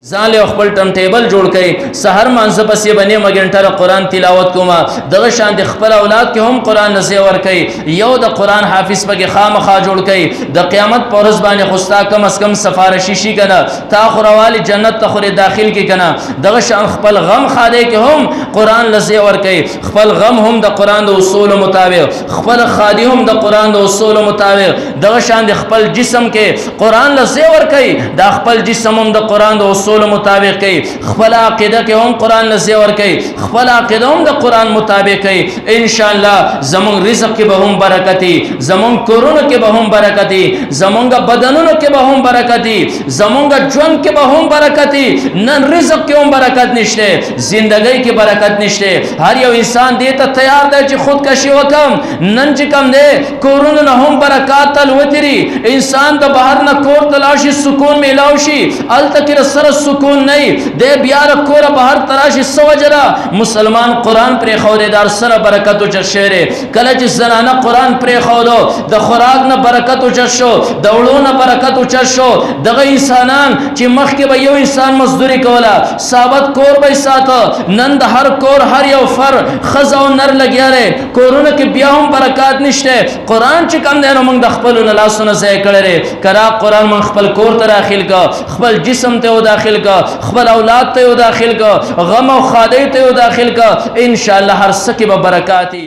ځان له خپل ټم ټیبل جوړ کړي سحر مانځه پسې باندې مګنټه قرآن تلاوت کوما دغه شان د خپل اولاد کې هم قرآن نزه ور کوي یو د قرآن حافظ پکې خامخا جوړ کړي د قیامت پر ورځ باندې خوستا کم اس کم سفارشي شي کنه تا خوروالي جنت ته خوري داخل کې کنه دغه شان خپل غم خاله کې هم قرآن نزه ور کوي خپل غم هم د قرآن د اصول مطابق خپل خادي هم د قرآن د اصول مطابق دغه شان د خپل جسم کې قرآن نزه ور کوي د خپل جسم هم د قرآن د اصول مطابق کوي خپل عقیده کې هم قرآن نزه ور کوي خپل عقیده هم د قرآن مطابق کوي ان شاء الله زمون رزق کې به هم برکتي زمون کورونو کې به هم برکتي زمونږ بدنونو کې به هم برکتي زمونږ ژوند کې به هم برکتي نن رزق کې هم برکت نشته زندګۍ کې برکت نشته هر یو انسان دې ته تیار دی چې خودکشي وکم نن چې کم دی کورونو نه هم برکات تل وتري انسان د بهر نه کور تلاشي سکون میلاو شي الته کې سره سکون نہیں دے بیار کور بہر تراشی سوجرا مسلمان قرآن پر خوددار سر برکت و چشیر کلچ زنانہ قرآن پر خودو د خوراک نہ برکت و چشو دوڑو نہ برکت و چشو دغه انسانان چې مخ کې به یو انسان مزدوری کولا ثابت کور به ساتو نن د هر کور هر یو فر خزا او نر لګیا رې کورونه کې بیا هم برکات نشته قرآن چې کم دی نو موږ د خپل لاسونو ځای کړی کرا قرآن موږ خپل کور ته داخل کا خپل جسم ته داخل کا خپل اولاد ته داخل کا غم او خادی ته داخل کا ان شاء الله هر سکه به برکاتی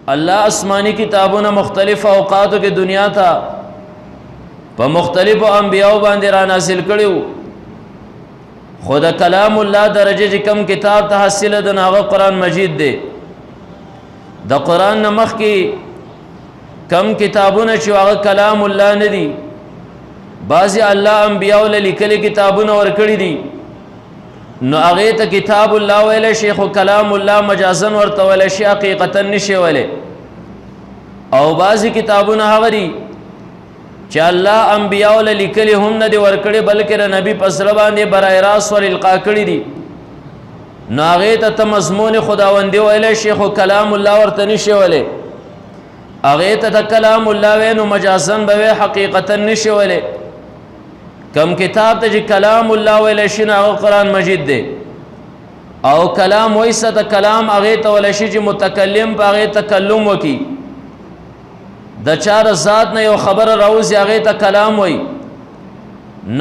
الله آسمانی کتابونه مختلف اوقاتو کې دنیا ته په مختلفو انبیاو باندې را نازل کړیو خود کلام الله درجه کم کتاب ته حاصله د ناغه قرآن مجید دی د قرآن نمخ کې کم کتابونه چې هغه کلام الله نه دي بعضی الله انبیاء له لیکلي کتابونه ورکړي دي نو هغه ته کتاب الله ویل شیخ کلام الله مجازن ورته ویل شي حقیقتا نشي ویل او بعضی کتابونه هغه دي چې الله انبیاء له لیکلي هم نه دی ورکړي بلکې د نبی پسره باندې برای راست ور القا کړی دي نو هغه ته مضمون خداوندی ویل شیخ کلام الله ورته نشي ویل هغه ته کلام الله وینو مجازن به حقیقتا نشي ویل کم کتاب ته چې کلام الله ویل شي هغه قرآن مجید دی او کلام وایسه ته کلام هغه ته ویل شي چې متکلم په هغه تکلم وکي د چار ذات نه یو خبر راوځي هغه ته کلام وای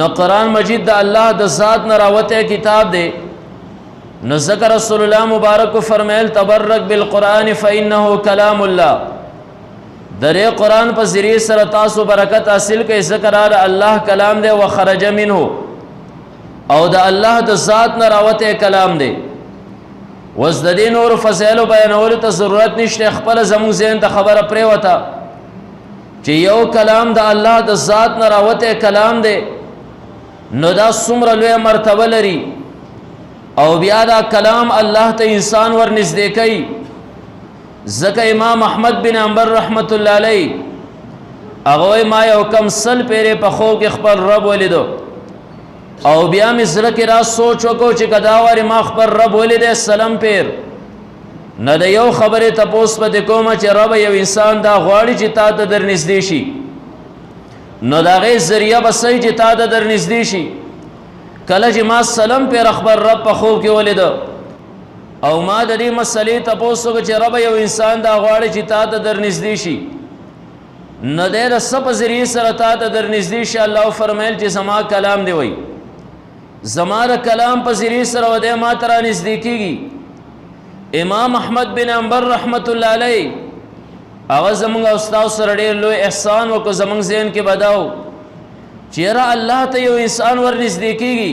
نو قرآن مجید د الله د ذات نه راوته کتاب دی نو ذکر رسول الله مبارک فرمایل تبرک بالقرآن فانه کلام الله درې قرآن په ذریعہ سره تاسو برکت حاصل کړئ ذکر الله کلام دی وخرج منه او د الله د ذات نه راوته کلام دی وز د دین اور فضایل بیانولو ته ضرورت نشته خپل زمو ذهن ته خبره پرې وته چې یو کلام د الله د ذات نه راوته کلام دی نو دا څومره لوی مرتبه لري او بیا دا کلام الله ته انسان ور نږدې کوي ځکه امام احمد بن حنبل رحمت الله علیه هغه ما یو کم سل پیره په خو کې خپل رب ولیدو او بیا مې زړه کې را سوچ وکړو چې کداواري ما خپل رب ولیدې سلام پیر نه د یو خبره تاسو په کومه چې رب یو انسان دا غواړي چې تا ته در نږدې شي نو دا غي ذریعہ بسې چې تا ته در نږدې شي کله چې ما سلام پیر خبر رب په خو کې ولیدو او ما د دې مسلې تاسو چې رب یو انسان دا غواړي چې تا ته در نږدې شي نه د سب ذریعہ سره تا ته در نږدې شي الله فرمایل چې زما کلام دی وای زما د کلام په ذریعہ سره ودې ما تر نږدې کیږي امام احمد بن حنبل رحمت الله علیه هغه زمونږ استاد سره ډېر لوی احسان وکړ زمونږ ذهن کې بداو چیرې الله ته یو انسان ور نږدې کیږي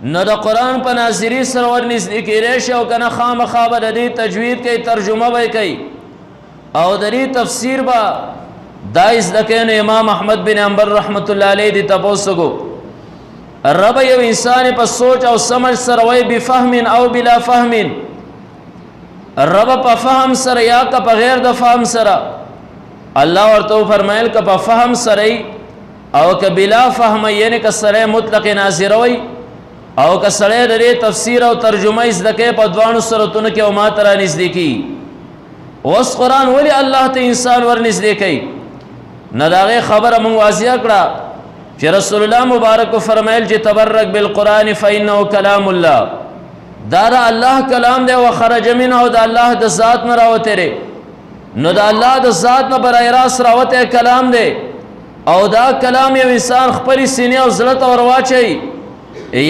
نو د قرآن په ناظری سره ور نږدې کېدای شي او کنه خامخا به د دې تجوید کوي ترجمه به کوي او د دې تفسیر به دا زده کوي امام احمد بن حنبل رحمت الله علیه دې تاسو کو رب یو انسان په سوچ او سمجھ سره وای بفهم او بلا فهم رب په فهم سره یا که په غیر د فهم سره الله ورته فرمایل که په فهم سره او که بلا فهم یعنی که سره مطلق ناظر وای او که سړی د دې تفسیر او ترجمه یې زده کوي په دوانو صورتونو کې او ما ته رانږدې کي. اوس قرآن ولې الله ته انسان ورنږدې کوي؟ نه د هغې خبره موږ واضحه کړه چې رسول الله مبارک فرمایل چې تبرک بالقرآن فانه کلام الله، دا د الله کلام دی او خرج منه او د الله د ذات نه راوتی دی. نو د الله د ذات نه برای راست راوتی کلام دی او دا کلام یو انسان خپلې سینې او زړه ته ور واچوي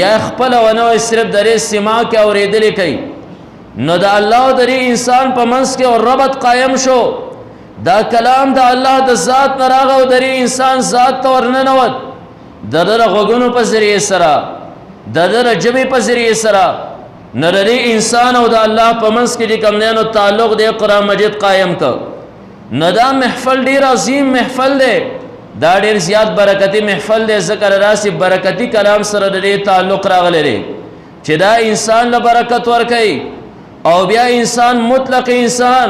یا خپله ونه وایي صرف د دې سما کې اورېدلې کوي، نو د الله او د دې انسان په منځ کې ربط قایم شو. دا کلام د الله د ذات نه راغی او د دې انسان ذات ته ورننوت، د ده د غوږونو په ذریعې سره، د ده د ژبې په ذریعې سره. نو د دې انسان او د الله په منځ کې چې کوم دی نو تعلق دی قرآن مجید قایم کړ. نو دا محفل ډېر عظیم محفل دی، دا ډېر زیات برکتي محفل دی، ذکر راسي برکتي کلام سره د دې تعلق راغلی دی چې دا انسان له برکت ورکوي. او بیا انسان مطلق انسان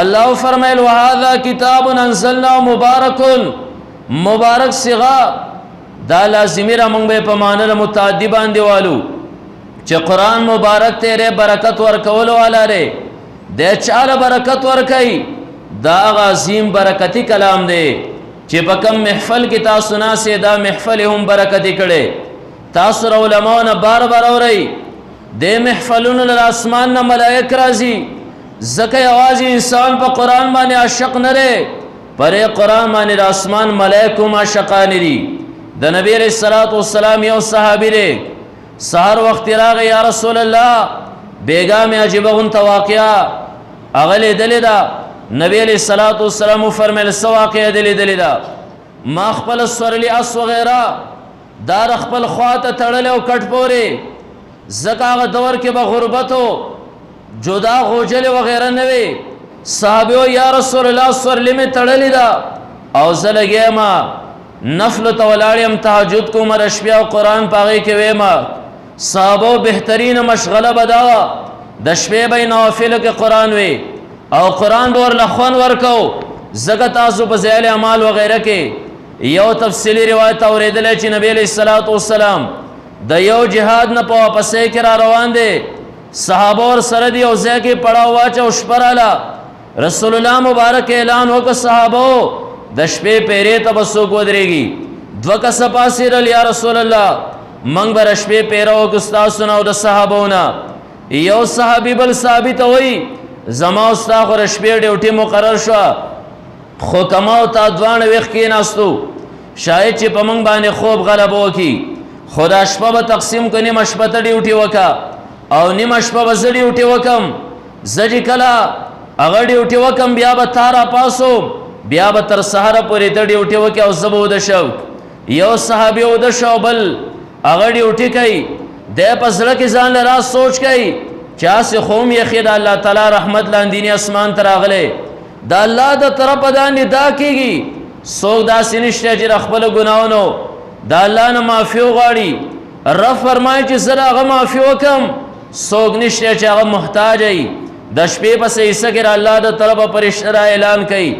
الله فرمایل وهذا کتاب انزلناه مبارک، مبارک صيغه دا لازمي را مونږ به په معنی متعدی باندې والو چې قرآن مبارک تیرے برکت ورکولو والا دی. د چاله برکت ورکوي دا عظیم برکتی کلام دی چې په کوم محفل کې تاسو ناسې دا محفل هم برکتی کړي. تاسو علماء نه بار بار اورئ د محفلونو له اسمان نه ملائک راځي، ځکه یوازې انسان په قرآن باندې عاشق نه دی، پرې قرآن باندې د اسمان ملائک هم عاشقان دي. د نبی علیه الصلاۃ والسلام یو صحابي دی، سحر وخت راغی یا رسول الله بیګا مې عجیبه غونته واقعه هغه لیدلې ده. نبی علیہ الصلوۃ والسلام فرمایل څه واقعه دی لیدلې ده؟ ما خپل سورلی اس وغیره دار خپل خواته تړلی او کټ پورې، ځکه هغه دور کې به غربتو جدا غوجلې وغیره نه وي. صحابه یا رسول الله سورلی مې تړلې ده او زه لګیم نفل ته ولاړ یم، تهجد کوم، رشبیا او قرآن په هغې کې ویم. صحابه بهترین مشغله به دا وه د شپې به یې نوافلو کې قرآن وي او قرآن به ورله خوند ورکو. ځکه تاسو په ذیل اعمال وغیره کې یو تفصیلي روایت اورېدلی چې نبی علیه الصلاۃ والسلام د یو جهاد نه په واپسۍ کې را روان دی، صحابه ورسره دي او ځای کې پړاو واچو شپه راله. رسول الله مبارک اعلان وکړ صحابو د شپې پیرې ته به څوک ودرېږي؟ دوه کسه پاڅېدل یا رسول الله موږ به د شپې پیره وکړو ستاسو نه او د صحابو نه. یو صحابي بل صحابي ته وایي زما او ستا خو د شپې ډیوټي مقرر شوه، خو که ما او تا دواړه ویښ کېناستو شاید چې په موږ باندې خوب غلبه وکړي، خو دا شپه به تقسیم کړو، نیمه شپه ته ډیوټي وکړه او نیمه شپه به زه ډیوټي وکړم. زه چې کله هغه ډیوټي وکړم بیا به تا راپاسوم، بیا به تر سهاره پورې ته ډیوټي وکړې او زه به وده شم. یو صحابي وده شو بل هغه ډیوټي کوي، دی په زړه کې ځان له راز سوچ کوي چې هسې خو هم یخې د الله تعالی رحمت لاندینی اسمان ته راغلی، د الله د طرفه دا ندا کېږي. څوک داسې نشته چې د خپلو ګناهونو د الله نه معافي وغواړي، رب فرمایي چې زه د هغه معافي وکړم. څوک نشته چې هغه محتاج وي، د شپې په حصه کې د الله د طرفه فرشته را اعلان کوي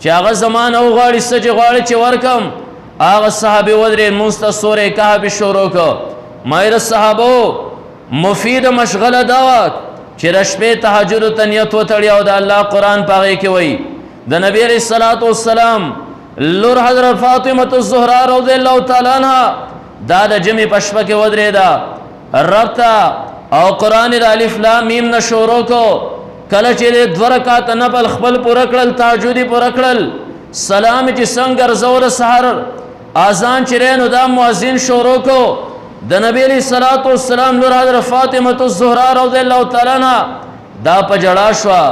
چې هغه زما نه وغواړي څه چې غواړي چې ورکم. هغه صحابي ودرېد لمونځ ته سورې کهف شروع کړ. ما یې د صحابو مفید مشغله دا وه چې د شپې تهجدو ته نیت وتړي او د الله قرآن په هغې کې وایي. د نبی علیه الصلاۃ والسلام لور حضرت فاطمة الزهرا رضی الله تعالی عنها دا د جمعې په شپه کې ودرېده رب ته او قرآن د الف لام میم نه شروع کړو. کله چې د 2 رکعاته نفل خپل پوره کړل، تهجد یې پوره کړل، سلام چې څنګه ګرځو د سحر اذان چې دی نو دا مؤذن شروع کړو. د نبی علیه الصلاۃ والسلام لور حضرت فاطمة الزهرا رضی الله تعالی عنها دا په ژړا شوه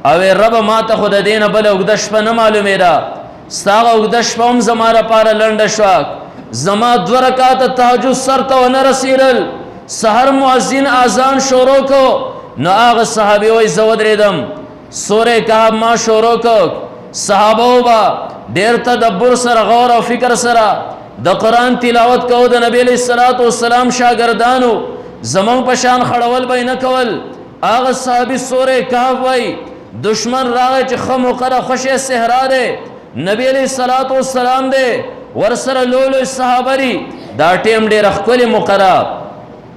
او رب ما ته خو د دې نه بله اوږده شپه نه معلومېده، ستا هغه اوږده شپه هم زما لپاره لنډه شوه، زما 2 رکعاته تهجد سر ته ونه رسېدل، سحر مؤذن اذان شروع کړو. نو هغه صحابي وایي زه ودرېدم، سورې کهف ما شروع کړ. صحابه به ډېر تدبر سره غور او فکر سره د قرآن تلاوت کو. د نبی علیه الصلاۃ والسلام شاګردانو زمونږ په شان خړول به یې نه کول. هغه صحابي سورې کهف وایي دشمن راغی چې ښه موقعه خوشې صحرا دی، نبی علیه الصلاۃ والسلام دی ورسره لوی لوی صحابه دي، دا ټیم ډېره ښکلې موقعه.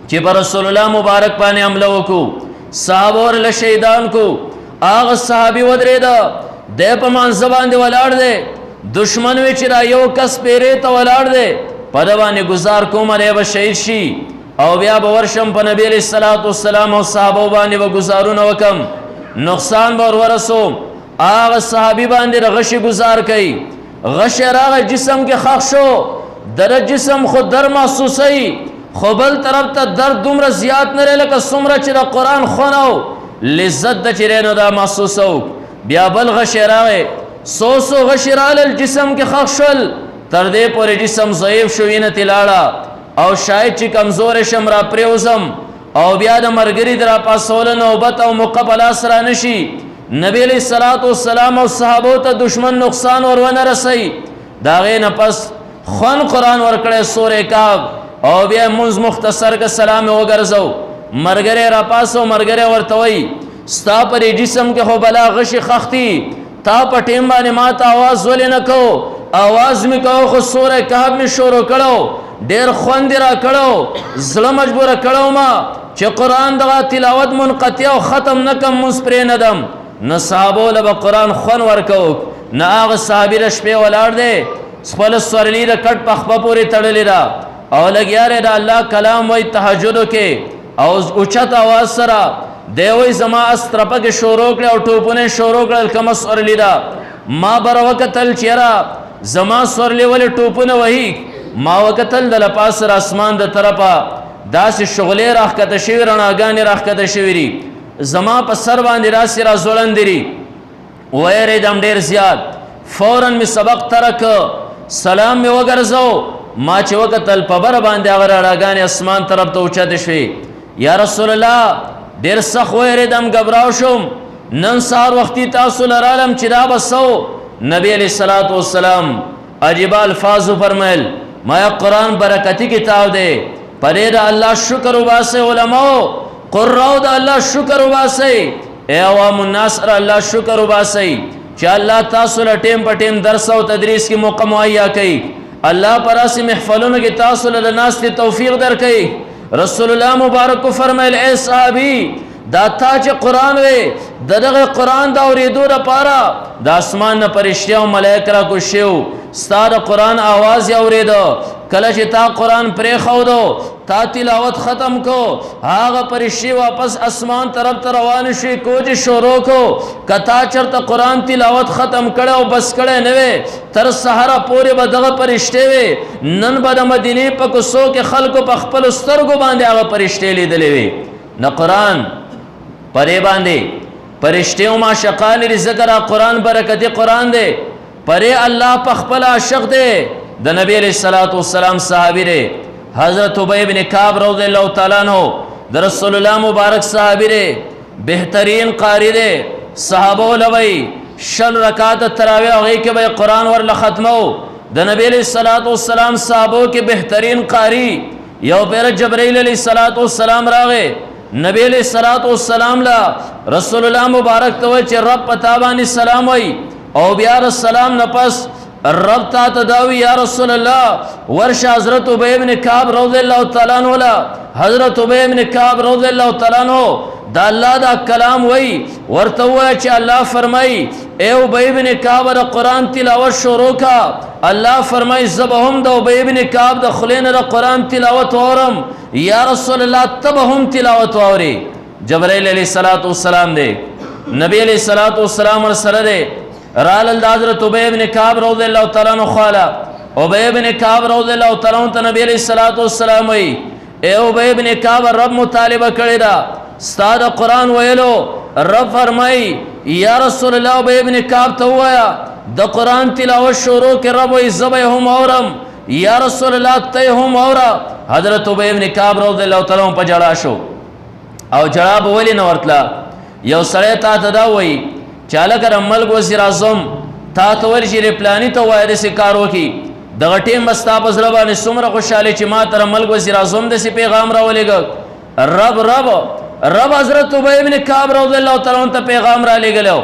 چې پر رسول الله مبارک باندې حمله وکړو صحابه ورله شهیدان کو هغه صحابي ودرېده د په منځ باندې ولاړ دی دشمن وی چې را یو کس پیرې ته ولاړ دی په ده باندې ګزار کوم دی به شهید شي او بیا به ورشم په نبي علیه الصلاة والسلام او صحابو باندې به ګزارونه وکم نقصان به ورسوم هغه صحابي باندې غشي گزار کوي غش راغی جسم کې خښ شو در جسم خود در محسوسوي خو بل طرف ته درد دومره زیات نه لري لکه څومره چې د قرآن خونه لذت د چې نو دا محسوسو بیا بل غش راغی سو غش رالل جسم کې خښ شول تر دې پورې جسم ضعیف شو وینه تلاړه او شاید چې کمزور شم را پریوزم او بیا د مرګري در پاسول نوبت او مقابله سره نشي نبی علیہ الصلوۃ والسلام او صحابو ته دشمن نقصان ورونه رسي دا غې نه پس خون قرآن ورکړې سورې کعب او بیا منځ مختصر کا سلام وګرځو مرګره را پاسو مرګره ورته وای ستا پر جسم کې خو بلا غشي خختی تا په ټیم باندې ماته आवाज ولې نه کو आवाज می کو خو سورې کعب می شروع کړو ډېر خوند را کړو زړه مجبور کړو ما چې قرآن دغه تلاوت منقطع او ختم نکم مسپرې ندم نه صحابو له قرآن خون ورکو نه هغه صحابي له شپې ولاړ دی خپل سورلی د کټ په خپه پورې تړلې ده او لګیا د الله کلام وای تهجدو کې او اوچت आवाज سره دی وای زما استرپه کې شروع کړ او ټوپونه شروع کړل کوم سورلی ده ما بر وکتل چیرې زما سورلی ولې ټوپونه وای ما وکتل د لپاس اسمان د طرفه داسې شغلې راخکته شوي رڼاګانې راخکته شوي دي زما په سر باندې راسې را ځوړندې ویرېدم ډېر زیات فورا مې سبق ترک سلام مې وګرځو ما چې وکتل په بره باندې هغه رڼاګانې اسمان طرف ته اوچتې شوې یا رسول الله ډېر سخت ویرېدم ګبراو شوم نن سهار وختي تاسو لرالم چې دا به سو نبی علیه الصلاة والسلام عجیبه الفاظو فرمیل ما قرآن برکتی کتاب دی پرې د الله شکر وباسئ علماو قراو د الله شکر وباسئ اے عوام الناس را الله شکر وباسئ چې الله تاسو له ټیم په ټیم درس او تدریس کې موقع مهیا کوي الله پراسي محفلونو کې تاسو له ناس ته توفیق درکړي رسول الله مبارک فرمایل اے صحابي دا تا چې قرآن وې دغه قرآن دا اورېدو لپاره د اسمان نه فرشتي او ملائکه را کوشیو ستاره قرآن आवाज یې اورېدو کله چې تا قرآن پرې خودو تا تلاوت ختم کو هغه فرشتي واپس اسمان طرف ته روان شي کوج شروع کو کتا چرته قرآن تلاوت ختم کړه او بس کړه نه وې تر سحر پورې به دغه فرشتي وې نن به د مدینه په کوڅو کې خلکو په خپل سترګو باندې هغه فرشتي لیدلې وې نه قرآن پرې باندې فرشتي ما شقال ذکر قرآن برکتی قرآن دی پرې الله په خپل عاشق دی د نبی علیہ الصلوۃ والسلام صحابی دی حضرت ابی بن کعب رضی اللہ تعالی عنہ د رسول الله مبارک صحابی دی بهترین قاری دی صحابه لوی شل رکعات تراویح هغه کې به قرآن ورله ختمو د نبی علیہ الصلوۃ والسلام صحابه کې بهترین قاری یو پیر جبرائیل علیہ الصلوۃ والسلام راغی نبی علیہ الصلوۃ والسلام لا رسول الله مبارک ته چې رب پتا باندې سلام وای او بیا السلام نه پس رب تا تداوی یا رسول الله ورش حضرت ابی بن کعب رضی اللہ تعالی عنہ لا حضرت ابی بن کعب رضی اللہ تعالی عنہ دا الله دا کلام وای ورته وای چې الله فرمای اے ابی بن کعب د قرآن تلاوت شروع کا الله فرمای زبهم د ابی بن کعب د خلین د قرآن تلاوت اورم یا رسول الله تبهم تلاوت اوري جبرائیل علیہ الصلوۃ والسلام دے نبی علیہ الصلوۃ والسلام سره دے رال حضرت ابی بن کعب رضی اللہ تعالی عنہ خالا ابی بن کعب رضی اللہ تعالی عنہ نبی علیہ الصلوۃ والسلام وی اے ابی بن کعب رب مطالبه کړی دا استاد قرآن ویلو رب فرمای یا رسول الله ابی بن کعب ته وایا د قرآن تلاوت شروع کې رب وی زبهم اورم یا رسول الله ته هم اورا حضرت ابی بن کعب رضی اللہ تعالی عنہ په جړا شو او جواب ولی نه ورتلا یو سړی تا تدا وی چاله کر ملک وزیر اعظم تا ته ورشي پلاني ته وای د سکارو کی دغه ټیم مستا بزر باندې سمره خوشاله چې ما تر ملک وزیر اعظم د سی پیغام را ولېګ رب حضرت ابی بن کعب رضی اللہ تعالی عنہ ته پیغام را لېګلو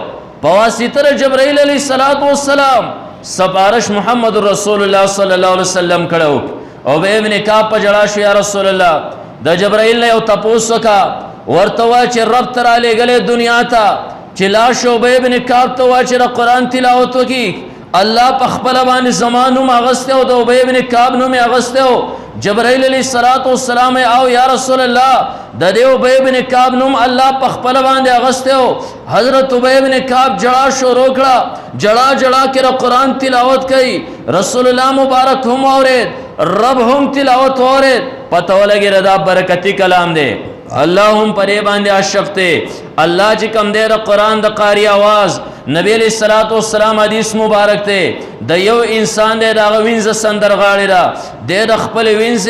په واسطه جبرائیل علیہ الصلوۃ والسلام سپارش محمد رسول الله صلی الله علیه وسلم کړو او ابی بن کعب په جړا شو یا رسول الله د جبرائیل نه یو تپوس وکا ورته وا چې رب تر علی غلې دنیا ته چې لاش ابی ابن کعب ته وا چې قرآن تلاوت وکي الله په خپل باندې زمانو ماغسته او د ابی ابن کعب نو می اغسته جبرائیل علیہ الصلوۃ والسلام او یا رسول الله د دیو ابی ابن کعب نوم الله په خپل باندې اغسته حضرت ابی ابن کعب جړا شروع کړه جړا جړا کې قرآن تلاوت کوي رسول الله مبارک هم اورید رب هم تلاوت اورید پته ولګی رضا برکتی کلام دی الله هم پرې باندې عاشق ته الله چې کم دی قرآن د قاری आवाज نبی علیہ الصلوۃ والسلام حدیث مبارک ته د یو انسان دی دا وینځ سندرغاړي را د خپل وینځ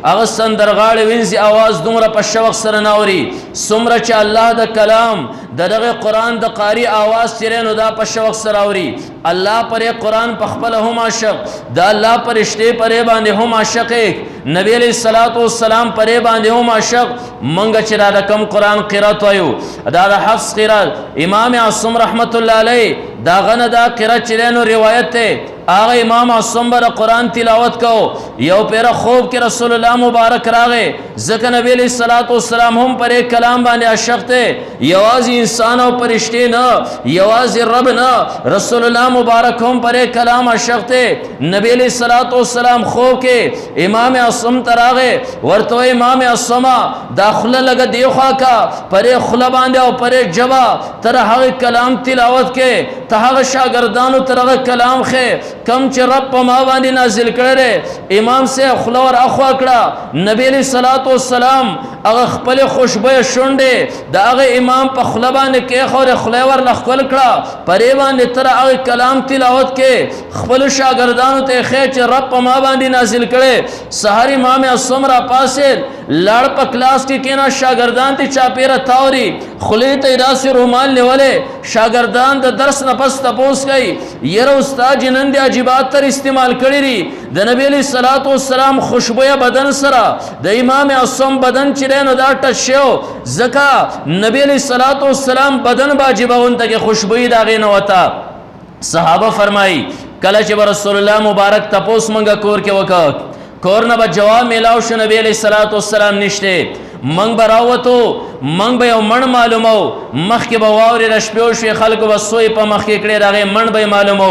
هغه سندرغاړي وینځ आवाज دومره په شوق سره ناوري څومره چې الله د کلام دغه قرآن د قاری आवाज تیرنو دا په شوق سره اوري الله پرې قرآن په خپل هم عاشق د الله پرشته پرې باندې هم عاشق نبی علیہ الصلوۃ والسلام پرې باندې هم عاشق منګه چې دا کم قرآن قرات وایو دا حفص قرات امام عاصم رحمت الله علیه دا غنه دا قرات چلینو روایت ته هغه امام عاصم بر قرآن تلاوت کو یو پیر خوب کې رسول الله مبارک راغه ځکه نبی علیہ الصلوۃ والسلام هم پر کلام باندې عاشق ته یوازې انسان او فرشته نه یوازې رب نه رسول الله مبارک هم پر کلام عاشق ته نبی علیہ الصلوۃ والسلام خوب کې امام عاصم تراغه ورته امام عاصم داخله لګ دی خوا کا پر خله باندې او پر جبا تر هغه کلام تلاوت کې ته هغه شاګردانو تر هغه کلام خې کم چې رب په ما باندې نازل کړي امام سے خلور اخوا کړه نبی علیہ الصلوۃ والسلام هغه خپل خوشبوې شونډه د هغه امام په خله باندې کې خور خلیور لخل کړه پرې باندې تر هغه کلام تلاوت کې خپل شاګردانو ته خې چې رب په ما باندې نازل کړي سحر امام عاصم را پاسه لړ په کلاس کې کینا شاګردان ته چاپیره تاوري خلی ته راس رومال نیولې شاګردان د درس نه پس تپوس کوي یره استاد جنن دي عجیبات تر استعمال کړی دي د نبی علیہ الصلوۃ والسلام خوشبویا بدن سره د امام عاصم بدن چرینو دا ټچ شو زکا نبی علیہ الصلوۃ والسلام بدن باجبون ته خوشبوئی دا غینه وتا صحابه فرمای کله چې رسول الله مبارک تپوس منګه کور کې وکړ کور نه به جواب میلاو شو نبی علیہ الصلوۃ والسلام نشته منګ براوتو منګ به من معلومو مخ کې به واوري رشپیو شي خلکو به سوی په مخ کې کړي راغې من به معلومو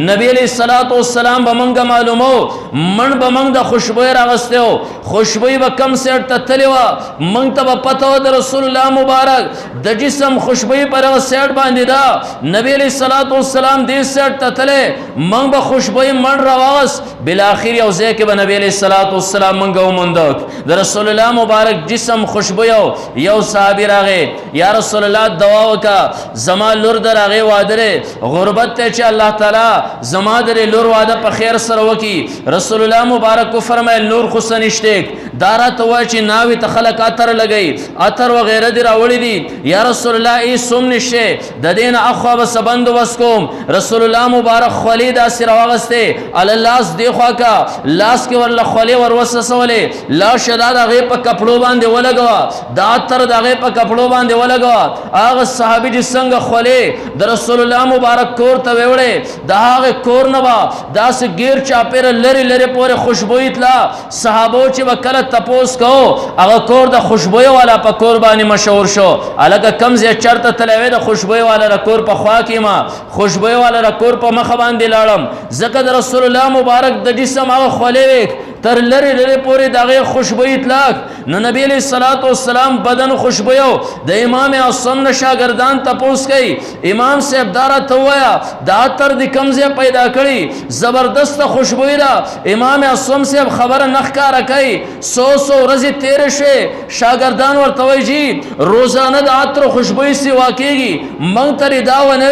نبی علیہ الصلوۃ والسلام به منګ معلومو من به منګ د خوشبوئی راغستو خوشبوئی به کم سیټ ته تلوا منګ ته پته و د رسول الله مبارک د جسم خوشبوئی پر سیټ باندې دا نبی علیہ الصلوۃ والسلام دې سیټ ته تله منګ به خوشبوئی من راواس بل اخر یو ځکه به نبی علیہ الصلوۃ والسلام منګ ومندک د رسول الله مبارک جسم خوشبویو یو صحابی راغه یا رسول الله دعا وکا زما لور دراغه وادره غربت ته چې الله تعالی زما در لور واده په خیر سره وکي رسول الله مبارک کو فرمایل نور خو سنشته دارا تو چې ناوی ته خلق اتر لګی اتر و غیره دی راوړی دي یا رسول الله ای سوم نشه د دین اخوا بس بندوبست کوم رسول الله مبارک خولید اسره واغسته ال الله دی خوا کا لاس کې ور خولې ور وسسولې لا شداد هغه په کپړو باندې ولګوا دا اتر دغه په کپړو باندې ولګوا هغه صحابي چې څنګه خولې د رسول الله مبارک کور ته وړې دا هغه کور نه با داس غیر چاپیر لری لری پورې خوشبوئی تلا صحابو چې وکړه تپوس کو هغه کور د خوشبوئی والا په کور باندې مشهور شو الګه کمزه چرته تلوي د خوشبوئی والا د کور په خوا کې ما خوشبوئی والا د کور په مخ باندې لاړم زکه د رسول الله مبارک د جسم هغه خولې تر لری لری پورې دغه خوشبوئی اطلاق نو نبی علیہ الصلوۃ والسلام بدن خوشبویو د امام عاصم شاګردان تپوس کوي امام صاحب دارا توایا دا تر د کمزه پیدا کړي زبردست خوشبوئی را امام عاصم صاحب خبر نخکار کوي 100 ورځې تیر شه شاګردان ورته وایي روزانه د عطر خوشبوئی سی واقعي مونږ تر دا ونه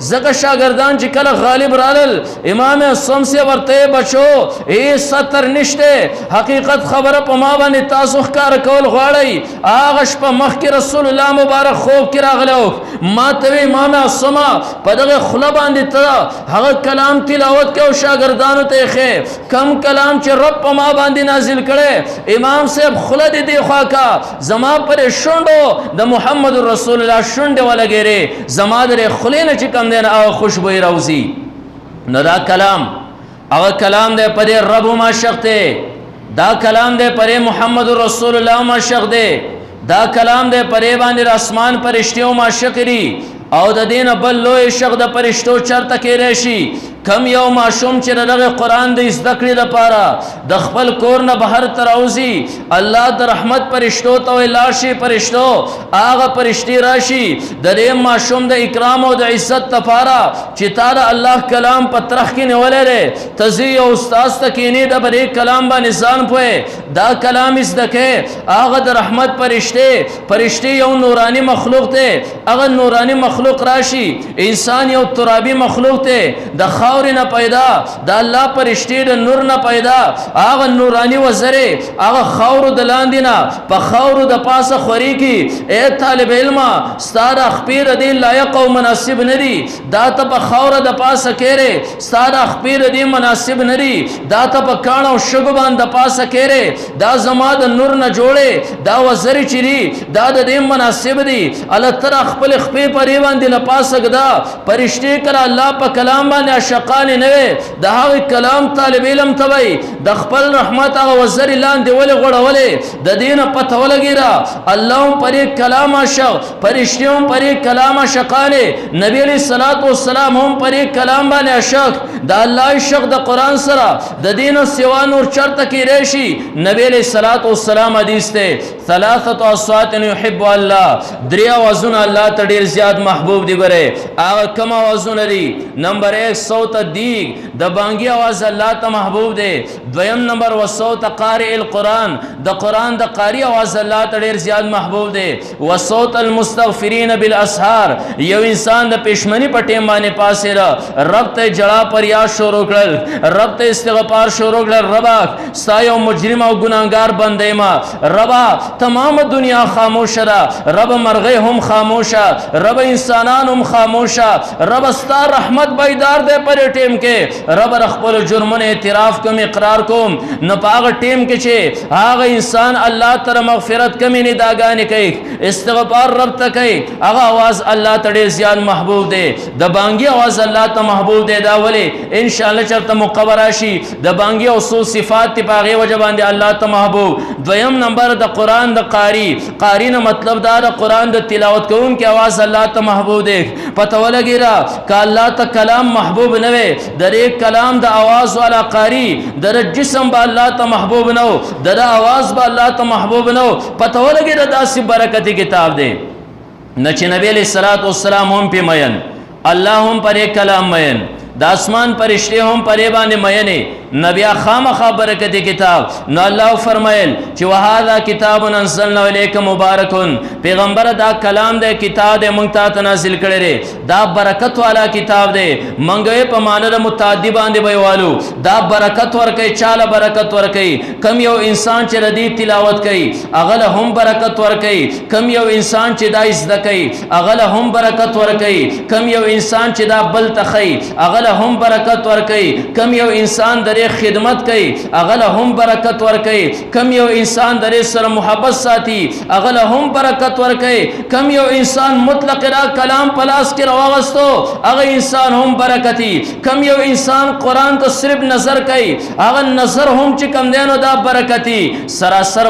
زکه شاګردان چې کله غالب رالل امام عاصم صاحب ورته بچو ای 70 حقیقت خبره په ما باندې تاسو ښکار کول غواړئ هغه شپه مخکې رسول الله مبارک خوب کې راغلو ما ته امام عاصم په دغه خله باندې ته هغه کلام تلاوت کوي شاګردانو ته ښه کم کلام چې رب په ما باندې نازل کړي امام صاحب خله دې دی خوا کا زما پر شونډو د محمد رسول الله شونډه ولګېره زما در خله نه چې کم دین او خوشبوئی روزي نو دا کلام او کلام دې په دې رب ما شخته دا کلام دے پرے محمد رسول اللہ معشق دے دا کلام دے پرے باندې اسمان پرشتیو معشق ری او د دین بل لوی شغ د پرشتو چرته کې راشي کم یو معشوم چې دغه قران د زده کړې لپاره د خپل کور نه بهر تراوزی الله د رحمت پرشتو ته لاشي پرشتو هغه پرشتي راشي د دې معشوم د اکرام او د عزت لپاره چې تعالی الله کلام په ترخ کې نیولره تزي او استاد تکینی د بری کلام باندې ځان پوي دا کلام زده کې هغه د رحمت پرشتي یو نورانی مخلوق ته هغه نورانی مخلوق راشي انسان یو ترابي مخلوق ته د خاور نه پیدا د الله پرشتي د نور نه پیدا هغه نورانی وزره هغه خاور د لاندې نه په خاور د پاسه خوري کی اے طالب علم ستاره خپیر دی لایق او مناسب ندی دا ته په خاور د پاسه کېره ستاره خپیر دی مناسب ندی دا ته په کانو شګبان د پاسه کېره دا زما د نور نه جوړه دا وزره چری دا د دې مناسب دی الله تر خپل خپې پرې باندې نه پاسګدا پرشتي کړه الله په کلام باندې شقان نه د هغه کلام طالب علم توي د خپل رحمت هغه وزر لاندې ولې غړولې د دینه پته ولګیرا الله پرې کلام عاشق پرشتيوم پرې کلام عاشقان نبی علیہ الصلوۃ والسلام هم پرې کلام باندې عاشق د الله عاشق د قران سره د دینه سوا نور چرته کې راشي نبی علیہ الصلوۃ والسلام حدیث ته ثلاثه اصوات يحب الله دریا وزن الله ته ډیر زیات محبوب دی ګره هغه کوم وزن دی نمبر 1 صوت دیگ د بانگی आवाज الله ته محبوب دی دویم نمبر وصوت قارئ القرآن د قرآن د قاری आवाज الله ته ډیر زیات محبوب دی وصوت المستغفرین بالاسحار یو انسان د پښمنی په ټیم باندې پاسه را رب ته جړه پر یا شروع کړل رب ته استغفار شروع کړل ربا سایو مجرم او ګناهګار بندې ما ربا تمام دنیا خاموش را رب مرغه هم خاموشه رب انسانان هم خاموشه رب ستا رحمت بیدار دے پر ٹیم کے رب خپل جرمن اعتراف کوم اقرار کوم نو پاغه ټیم کې چې هغه انسان الله تر مغفرت کمی نه داګانې کوي استغفار رب ته کوي هغه आवाज الله ته زیات محبوب دی د بانګي आवाज الله ته محبوب دی دا ولی ان شاء الله چرته مقبر شي د بانګي او سو صفات ته پاغه وجبان دی الله ته محبوب دویم نمبر د قران د قاری نه مطلب دا د قران د تلاوت کوم کې आवाज الله ته محبوب دی پته ولګیرا ک الله ته کلام محبوب نه وي د دې کلام د आवाज والا قاری د جسم به الله ته محبوب نه د आवाज به الله ته محبوب نه پته ولګي د داسې برکتی کتاب دی نه چې نبی علیہ الصلوۃ والسلام هم په مین الله هم پر کلام مین د اسمان پرشته هم پرې باندې مینه نبی خامخ برکتی کتاب نو الله فرمایل چې وهذا کتاب انزلنا الیک مبارک پیغمبر دا کلام د کتاب د مونږ ته نازل کړي دا برکت والا کتاب دی مونږه په معنی د متعدی باندې ویوالو دا برکت ورکي چاله برکت ورکي کم یو انسان چې ردی تلاوت کوي اغله هم برکت ورکي کم یو انسان چې دا زده کوي اغله هم برکت ورکي کم یو انسان چې دا بل تخي اغله هم برکت ورکي کم یو انسان در خدمت کوي اغله هم برکت ورکي کم یو انسان در سره محبت ساتي اغله هم برکت ورکي کم یو انسان مطلق را کلام پلاس کې راوغستو اغه انسان هم برکتی کم یو انسان قران ته صرف نظر کوي اغه نظر هم چې کم دینو دا برکتی سراسر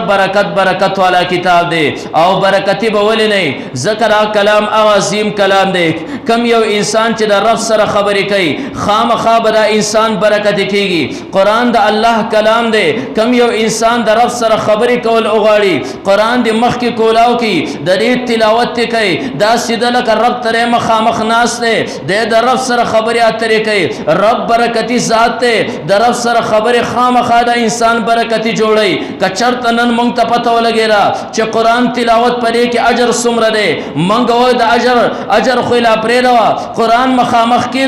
برکت والا کتاب دی او برکتی به ولې نه ذکر کلام عظیم کلام دی کم یو انسان چې د رب سره خبرې کوي خامخا به انسان برکت کیږي قرآن د الله کلام دی کم یو انسان د رب سره خبرې کول اوغاړي قرآن د مخ کې کولاو کی د دې تلاوت کوي دا سیده لکه رب ترې مخامخ ناس دی د رب سره خبرې اترې کوي رب برکتی ذات دی د رب سره خبرې خامخا د انسان برکتی جوړي کچرته نن مونږ ته پته ولګیرا چې قرآن تلاوت پرې کې اجر څومره دی مونږ وای د اجر خو لا پرې قرآن مخامخ کې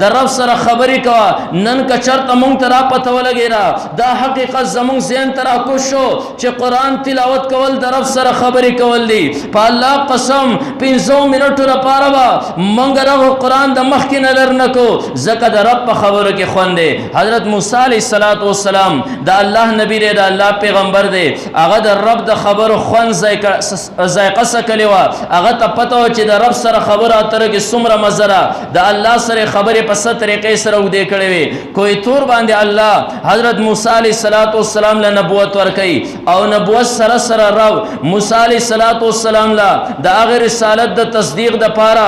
د رب سره خبرې کوا نن چرته مونږ ته را پته ولګیرا دا حقیقت زمونږ ذهن ته راکوشو چې قرآن تلاوت کول د رب سره خبرې کول دي په الله قسم 15 منټو لپاره به مونږ راغو قرآن د مخ کې نظر نکو ځکه د رب په خبرو کې خوند دی حضرت موسی علیه السلام د الله نبی دی د الله پیغمبر دی هغه د رب د خبرو خوند ذایقه سکلی و هغه ته پته و چې د رب سره خبرې خبره اتره کې څومره مزره د الله سره خبره په ست طریقې سره ودې کړې وي کوئی تور باندې الله حضرت موسی علیه السلام له نبوت ورکړي او نبوت سره سره رب موسی علیه السلام له د هغه رسالت د تصدیق د پاره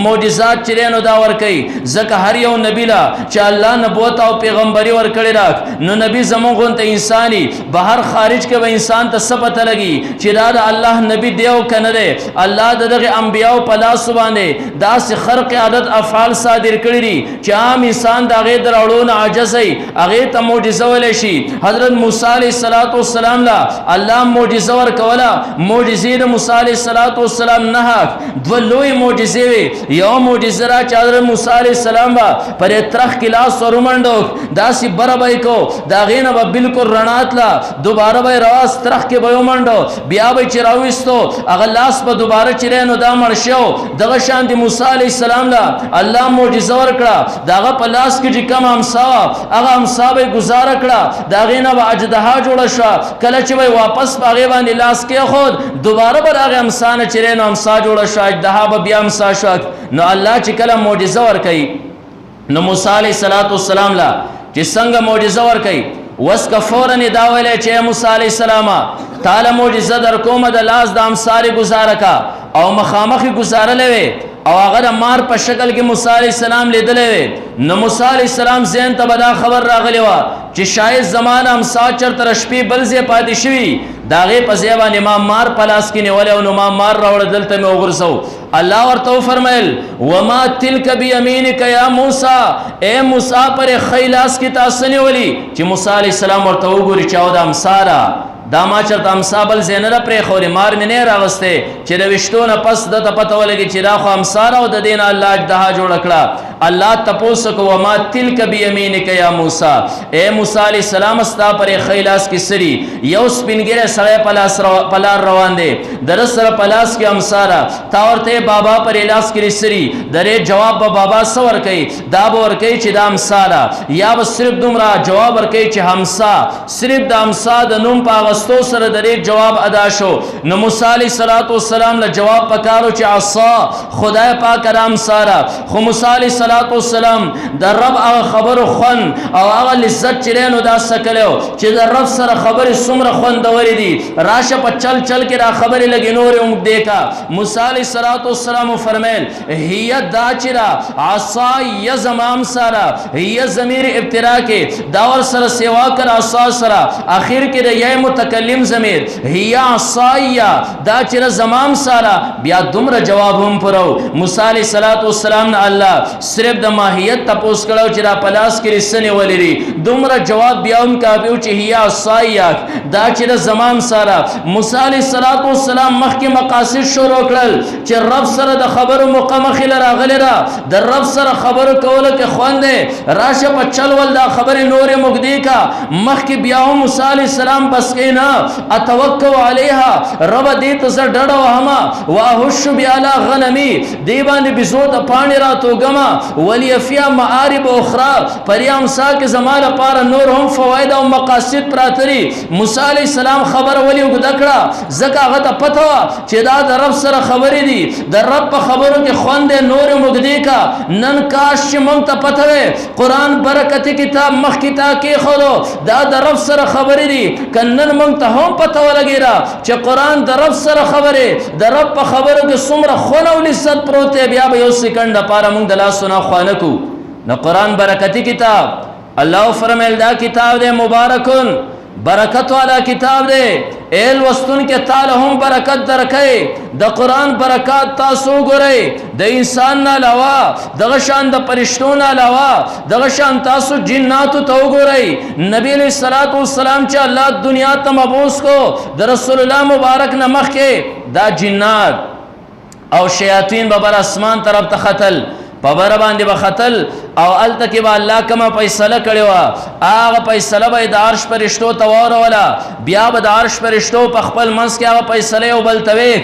معجزات چرینو دا ورکړي ځکه هر یو نبی لا چې الله نبوت او پیغمبري ورکړي راک نو نبی زموږ ته انساني بهر خارج کې به انسان ته څه پته لګي چې دا د الله نبی دی او کنه دی الله دغه انبیاء په لاس باندې داسې خرق عادت افعال صادر کړی دي چې عام انسان د هغې د راوړو نه عاجز وي هغې ته معجزه ویلی شي حضرت موسی علیه السلام له الله معجزه ورکوله معجزې د موسی علیه السلام نه دوه لوی معجزې وې یو معجزه را چې حضرت موسی علیه السلام به پر ترخ کې لاس ور ومنډو داسې بره به یې کو د هغې نه به بلکل رڼا تله دوباره به یې رواز ترخ کې به یې ومنډو بیا به یې چې راویستو هغه لاس به دوباره چې دی نو دا مړ شو دغه شان د موسی علیه السلام له الله معجزه ورکړه د هغه په لاس کې چې کوم امسا وه هغه امسا به یې ګزاره کړه د هغې نه به اجدها جوړه شوه کله چې به یې واپس په هغې باندې لاس کېښود دوباره به د هغې امسا نه چې دی نو امسا جوړه شوه اجدها به بیا امسا شوه نو الله چې کله معجزه ورکوي نو موسی علیه السلام له چې څنګه معجزه ورکوي وس که فورا یې دا ویلی چې موسی علیه السلامه تاله معجزه در کومه د لاس د امسارې ګزاره کا او مخامخ یې ګزارلی وې او هغه د مار په شکل کې موسی علیه السلام لیدلی وې نو موسی علیه السلام ذهن ته به دا خبر راغلی وه چې شاید زمانه امسا چرته د شپې بل ځای پاتې شوي د هغې په ځای باندې ما مار په لاس کې نیولی او نو ما مار راوړه دلته مې وغورځو الله ورته وفرمیل وما تلک بیمینک یا موسی اے موسی پر ښی لاس کې تا څه نیولي چې موسی علیه السلام ورته وګوري چې او د امسا را دا ما چرته امسا بل ځای نه ده پرېښودې مار مې نه راغستی چې د ویشتو نه پس دته پته ولګي چې دا خو امسا را او د دې نه الله اجدها جوړه کړه الله تپوس کو وما تلک بیمینک یا موسی اے موسی علیه السلام ستا پر ښی لاس کې سري یو سپین ږیری سړی په لار روان دی د ده سره په لاس کې امسا را تا ورته بابا پر لاس کې سري د دې جواب به بابا څه ورکوي دا به ورکوي چې دا امسا را یا به صرف دومره جواب ورکوي چې همسا صرف د امسا د نوم په اغستو سره د دې جواب ادا شو نو موسی علیه السلام له جواب پکارو چې عصا خدای پاک رام ساره خو موسی علیه السلام د رب هغه خبرو خون او هغه لذت چې نو دا سکلو چې د رب سره خبرې څومره خوندورې دي راشه په چل چل کې را خبرې لګې نورې هم دیکا موسی علیه السلام فرمیل هي دا چې را عصا یا زمام ساره هي ضمیر ابتدا کې دا ور سره سیوا کر عصا سره اخر کې د یا متکلم ضمیر هي عصایا دا چې زمام ساره بیا دومره جواب هم پرو موسی علیه السلام نه الله صرف د ماهیت تپوس کړو چې را پلاس کې رسنه ولري دومره جواب بیا هم کاوه چې هي عصایا دا چې زمام ساره موسی علیه السلام مخکې مقاصد شروع کړل چې رب سره د خبرو مقامخ لراغلی را د رب سره خبرو کوله کې خوندې راشه په چل ول دا خبرې نورې مګدې کا مخکې بیا هم موسی علیه السلام بس کې نه اتوکل علیها رب دې ته زه ډډه وهما واهش بیالا غنمی دی باندې بزو د پانی را توګما ولی فیا معارب اخرى پریام سا کې زمانه پار نور هم فواید او مقاصد پراتري موسی علیه السلام خبر ولی وګدکړه زکه هغه ته پته چې دا د رب سره خبرې دي د رب په خبرو کې خوندې نور مګدې کا نن کاش چې مونږ ته پته وي قرآن برکتی کتاب مخ کې تا کې خورو دا د رب سره خبرې دي کنن مونږ ته هم پته ولګی را چې قرآن د رب سره خبرې د رب په خبرو کې څومره خون او لذت پروت دی بیا به یو سکند لپاره مونږ د لاسو نه خوانه کو نو قرآن برکتی کتاب الله فرمایل دا کتاب دی مبارکون برکت والا کتاب دی ایل وستون کې تعالی هم برکت درکې د قرآن برکات تاسو ګورئ د انسان نه علاوه دغه شان د پرشتو نه علاوه دغه شان تاسو جناتو ته وګورئ نبی علیہ الصلوۃ والسلام چې الله دنیا ته مبعوث کو د رسول الله مبارک نه مخکې دا جنات او شیاطین به بر اسمان طرف ته ختل په بر باندې به ختل او الته کې به الله کومه فیصله کړې وه هغه فیصله به د عرش فرشتو ته واوروله بیا به د عرش فرشتو په خپل منځ کې هغه فیصله یو بل ته ویښ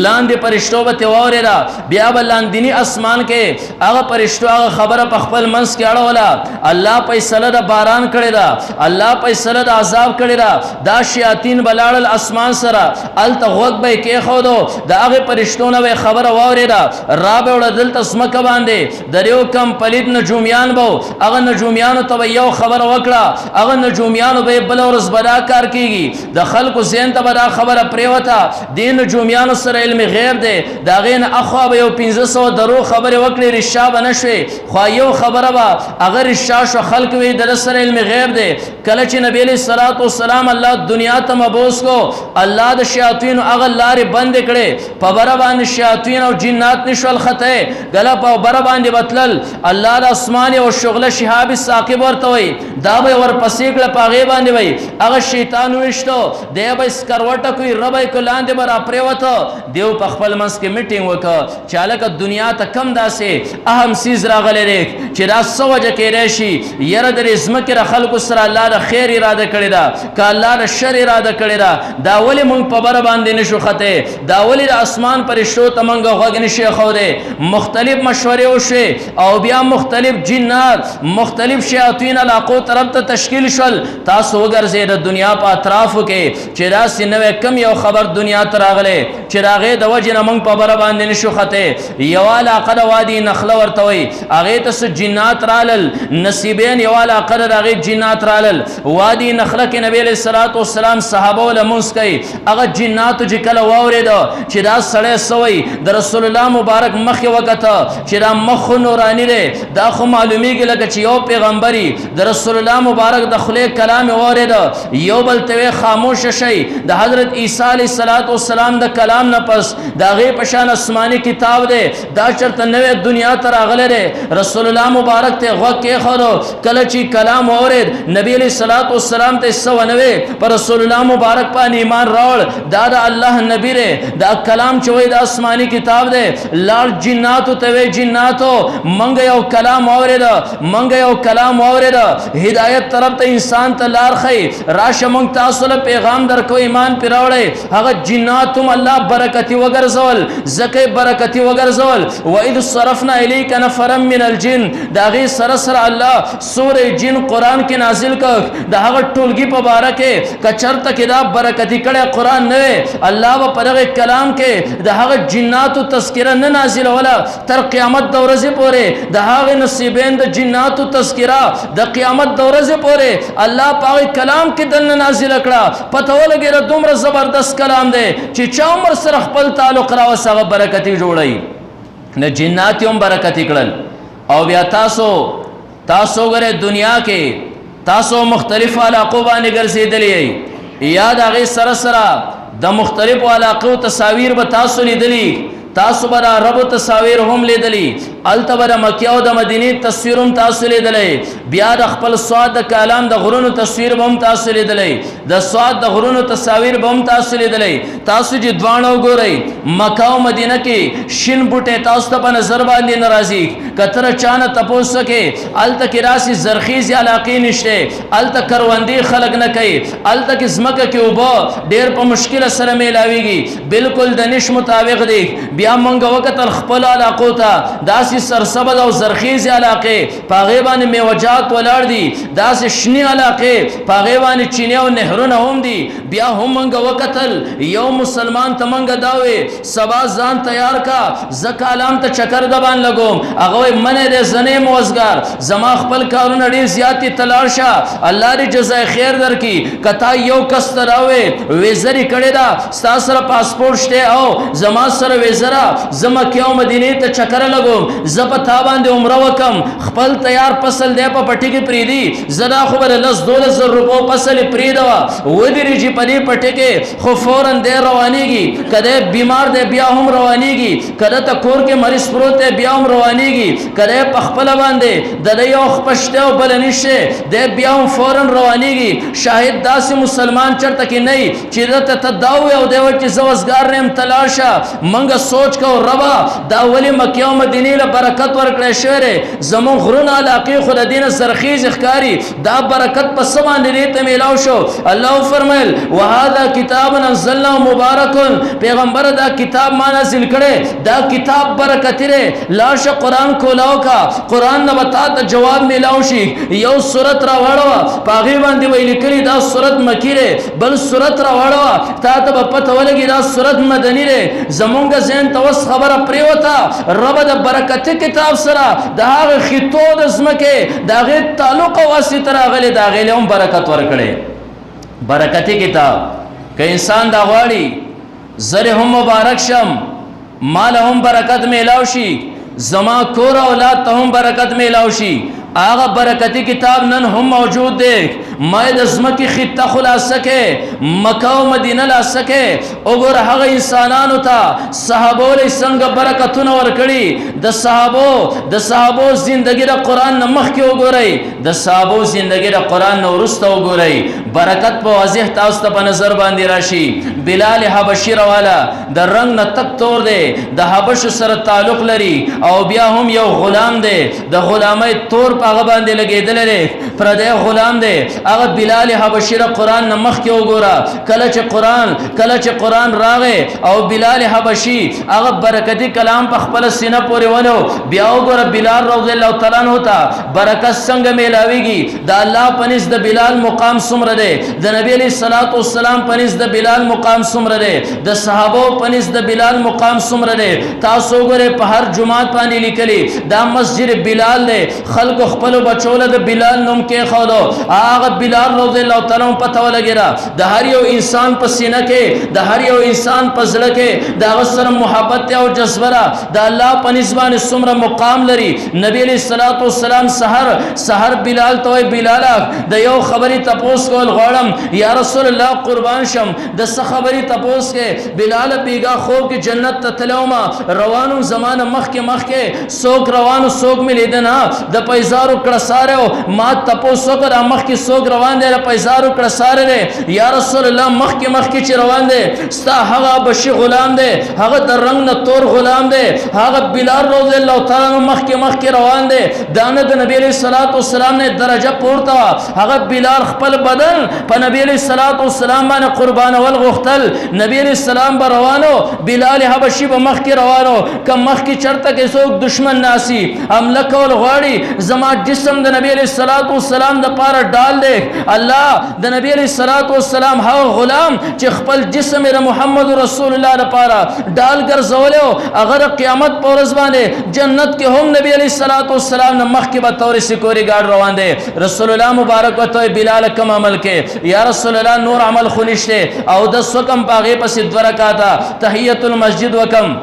لاندې فرشتو به ترې واورېده بیا به لاندیني اسمان کې هغه فرشتو هغه خبره په خپل منځ کې اړوله الله فیصله د باران کړې ده الله فیصله د عذاب کړې ده دا شیاطین به لاړل اسمان سره هلته غوږ به یې کېښودو د هغې فرشتو نه به یې خبره واورېده را به وړه دلته ځمکه باندې د یو کم پلید نجومیان به هغه نجومیانو ته به یو خبره وکړه هغه نجومیانو به بله ورځ به دا کار کېږي د خلکو ذهن ته به دا خبره پرېوته دې نجومیانو سره علم غیب دی د هغې نه اخوا به یو 500 درو خبرې وکړې رښتیا به نه شوې خو یو خبره به هغه رښتیا شوه خلک وایي د ده سره علم غیب دی کله چې نبي علیه الصلاة والسلام الله دنیا ته مبعوث کو الله د شیاطینو هغه لارې بندې کړې په بره باندې شیاطین او جنات نشول خطی ګله په بره باندې بتلل الله د اسمان او شغله شهاب ثاقب ورته وایي دا به ورپسې کړه په هغې باندې وایي هغه شیطان وویشتو دی به یې سکروټه کوي ربه یې که لاندې به راپرېوته دیو په خپل منځ کې میټینګ وکړه چې هلکه دنیا ته کم داسې اهم څیز راغلی دی چې دا څه وجه کیدی شي یره د دې ځمکې د خلکو سره الله د خیر اراده کړې ده که الله د شر اراده کړې ده دا ولې موږ په بره باندې نشو ختی دا ولې د اسمان فرشتو ته موږ غوږ نشي ایښودی مختلف مشورې وشوې او بیا مختلف جنات مختلف شیاطین علاقو طرف ته تشکیل شول تاسو وګرځئ د دنیا په اطرافو کې چې داسې نوی کم یو خبر دنیا ته راغلی چې د هغې د وجې نه موږ په بره باندې نشو ختی یوه علاقه د وادي نخله ورته وایي هغې ته څه جنات رالل نصیبین یوه علاقه ده د هغې جنات رالل وادي نخله کې نبي علیه الصلاة والسلام صحابه له لمونځ کوي هغه جناتو چې کله واورېده چې دا سړی څه وایي د رسول الله مبارک مخ یې وکته چې دا مخ خو نوراني دی دا خو معلومیږي لکه چې یو پیغمبري د رسول الله مبارک د خولې کلام یې واورېده یو بل ته ویې خاموشه شئ د حضرت عیسی علیه الصلاة والسلام د کلام نه پس د هغې په شان آسماني کتاب دی دا چېرته نوی دنیا ته راغلی دی رسول الله مبارک ته یې غوږ کېښودو کله چې کلام واورېد نبي علیه الصلاة والسلام ته یې څه ونه وی په رسول الله مبارک باندې ایمان راوړ دا د الله نبي دی دا کلام چې وایي د آسماني کتاب دی لاړ جناتو ته وی جناتو منګ یو کلام واورېده منګ یو کلام واورېده هدایت طرف ته انسان ته لار ښیي راشه موږ تاسو له پیغام درکو ایمان پرې راوړئ هغه جنات هم الله برکتي وګرځول ځکه برکتي وګرځول واذ صرفنا الیک نفرا من الجن د هغې سره سره الله سورې جن قرآن کې نازل کړ د هغه ټولګي په باره کې که چېرته کې دا برکتي کړی قرآن نه وی الله به په دغې کلام کې د هغه جناتو تذکره نه نازلوله تر قیامت د ورځې پورې د هغې نصیبین د جناتو تذکره د قیامت د ورځې پورې الله په هغې کلام کې دننه نازله کړه پته ولګېده دومره زبردست کلام دی چې چا عمر سره خپل تعلق راوست هغه برکتي جوړوي نه جنات هم برکتي کړل او بیا تاسو ګورئ دنیا کې تاسو مختلفو علاقو باندې ګرځېدلی یا د هغې سره سره د مختلفو علاقو تصاویر به تاسو لیدلی تاسو به د عربو تصاویر هم لیدلی هلته به د مکې او د مدینې تصویر هم تاسو لیدلی بیا د خپل سواد د کالام د غرونو تصویر به هم تاسو لیدلی د سواد د غرونو تصاویر به هم تاسو لیدلی تاسو چې دواړه وګورئ مکه او مدینه کې شین بوټی تاسو ته په نظر باندې نه راځي که ته چا نه تپوس وکړې هلته کې راسي زرخیزې علاقې نشته هلته کروندې خلک نه کوي هلته کې ځمکه کې اوبه ډېر په مشکله سره میلاویږي بالکل د نش مطابق دی بیا مونږ وکتل خپل علاقو ته داسې سرسبد او زرخیزې علاقې په هغې باندې میوجات ولاړ دي داسې شنې علاقې په هغې باندې چینې او نهرونه هم دي بیا هم مونږ وکتل یو مسلمان ته مونږ دا وې سبا ځان تیار کا زه کالام ته چکر د باندې لګوم هغه وایي منی دی زه نه یم وزګار زما خپل کارونه ډېر زیات دي ته لاړ شه الله دې جزای خیر درکړي که تا یو کس ته راوې ویزرې کړې ده ستا سره پاسپورټ شته او زما سره ویزره زه مکې او مدینې ته چکر لګوم زه په تا باندې عمره وکم خپل تیار فصل دی په پټي کې پرېږدي زه دا خو به د 10-12 روپو فصل یې پرېږدوه ودرېږي په دې پټي کې خو فورا دی روانېږي که دی بیمار دی بیا هم روانېږي که دته کور کې مریض پروت دی بیا هم روانېږي که دی په خپله باندې د ده یو خپه شته او بله نشته دی بیا هم فورا روانېږي شاهد داسې مسلمان چېرته کې نه وي چې دته ته دا ووایې او دی وایي چې زه وزګار نه یم ته لاړ شه موږ سوچ کو ربا دا ولی مکه او مدینه له برکت ورکړې شوره زمون غرونه علاقه خود دین سرخیز اخکاری دا برکت په سمان دې ته میلاو شو الله فرمایل وهذا کتاب انزلنا مبارک پیغمبر دا کتاب ما نازل کړي دا کتاب برکت لري لاش قران کولاو کا قران نه وتا ته جواب میلاو شي یو سورت را وړو پاغي باندې ویل کړي دا سورت مکی ره بل سورت را وړو تا ته پته ولګي دا سورت مدنی ره زمونږ ذهن توس خبره پریوتا رب د برکت کتاب سره دا خطو د اسمکه دا غي تعلق واسطه راغلي دا غي هم برکت ورکړي برکتی کتاب که انسان دا غواړي زره هم مبارک شم مال هم برکت میلاو شي زما کور اولاد ته هم برکت میلاو شي آغا برکتی کتاب نن هم موجود دیکھ ماید ازمکی خطہ خلاص سکے مکہ و مدینہ لا سکے اگر حق انسانانو تا صحابو لی سنگ برکتون ورکڑی دا صحابو زندگی دا قرآن نمخ کی اگو رئی دا صحابو زندگی دا قرآن نورست اگو رئی برکت پا واضح تاوستا پا نظر باندی راشی بلال حبشی روالا دا رنگ نتک تور دے دا حبش سر تعلق لری او بیا هم یو غلام دے دا غلامی تور هغه باندې لګیدل لري پر دې غلام دی هغه بلال حبشی را قران نمخ کې وګوره کله چې قران راغې او بلال حبشی هغه برکتی کلام په خپل سینه پورې ونو بیا وګوره بلال رضی الله تعالی عنہ ته برکت څنګه میلاویږي دا الله پنځ د بلال مقام څومره دی د نبی علیہ الصلوۃ والسلام پنځ د بلال مقام څومره دی د صحابه پنځ د بلال مقام څومره دی تاسو وګوره په هر جمعات باندې لیکلي دا مسجد بلال دی خلق خپل بچول د بلال نوم کې خولو هغه بلال رضی الله تعالی عنہ پته ولګیرا د هر یو انسان په سینه کې د هر یو انسان په زړه کې د غسر محبت او جذبه د الله په نسبت څومره مقام لري نبی علیہ الصلوۃ والسلام سحر بلال ته بلال د یو خبري تپوس کول غواړم یا رسول الله قربان شم د څه خبري تپوس کې بلال بیگا خو کې جنت ته تلوما روانو زمانه مخ کې سوک روانو سوک ملیدنا د پیزارو کړساره ما تپوسو کر مخ کې سوک روان دي د پیزارو کړساره دي یا رسول الله مخ کې چې روان دي ستا هغه بشي غلام دي هغه د رنگ نه تور غلام دي هغه بلال رضی الله تعالی مخ کې روان دي دانه د نبی علیہ الصلوۃ والسلام نه درجه پورته هغه بلال خپل بدن په نبی علیہ الصلوۃ والسلام باندې قربان ول غختل نبی علیہ السلام به روانو بلال حبشی به مخ کې روانو کم مخ کې چرته کې څوک دشمن ناسی حمله کول غواړي زما جسم د نبی علیہ الصلوۃ والسلام د پاره ډال دے الله د نبی علیہ الصلوۃ والسلام هغه غلام چې خپل جسم د محمد رسول الله د پاره ډال ګرځولیو اگر قیامت پر ورځ باندې جنت کې هم نبی علیہ الصلوۃ والسلام نه مخ کې به تور سکوري ګاډ روان دي رسول الله مبارک وته بلال کم عمل کې یا رسول الله نور عمل خنشته او د سکم پاغه پس دورکاتا تحیت المسجد وکم